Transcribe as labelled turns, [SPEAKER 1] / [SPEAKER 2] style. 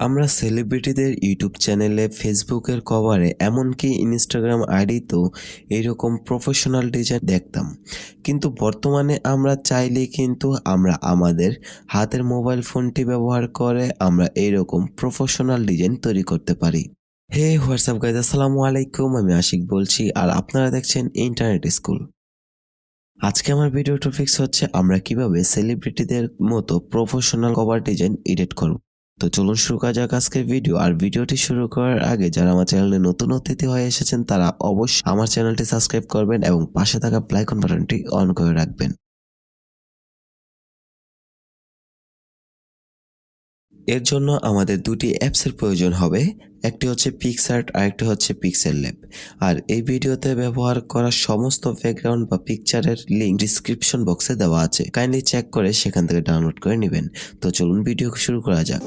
[SPEAKER 1] আমরা সেলিব্রিটিদের ইউটিউব চ্যানেলে, ফেসবুকের কভারে, এমনকি ইনস্টাগ্রাম আইডিতেও এইরকম প্রফেশনাল ডিজাইন দেখতাম। কিন্তু বর্তমানে আমরা চাইলেই কিন্তু আমরা আমাদের হাতের মোবাইল ফোনটি ব্যবহার করে আমরা এইরকম প্রফেশনাল ডিজাইন তৈরি করতে পারি। হে হোয়াটসঅ্যাপ গাইজ, আসসালামু আলাইকুম। আমি আশিক বলছি, আর আপনারা দেখছেন ইন্টারনেট স্কুল। আজকে আমার ভিডিও টপিকস হচ্ছে আমরা কিভাবে সেলিব্রিটিদের মতো প্রফেশনাল কভার ডিজাইন এডিট করব। তো চলুন শুরু করা যাক আজকের ভিডিও। আর ভিডিওটি শুরু করার আগে যারা আমার চ্যানেলে নতুন অতিথি হয়ে এসেছেন তারা অবশ্যই আমার চ্যানেলটি সাবস্ক্রাইব করবেন এবং পাশে থাকা বেল আইকন বাটনটি অন করে রাখবেন। এর জন্য আমাদের দুটি অ্যাপসের প্রয়োজন হবে, একটি হচ্ছে পিক্সার্ট আর একটি হচ্ছে পিক্সেল ল্যাব। আর এই ভিডিওতে ব্যবহার করা সমস্ত ব্যাকগ্রাউন্ড বা পিকচারের লিঙ্ক ডিসক্রিপশন বক্সে দেওয়া আছে, কাইন্ডলি চেক করে সেখান থেকে ডাউনলোড করে নেবেন। তো চলুন ভিডিও শুরু করা যাক।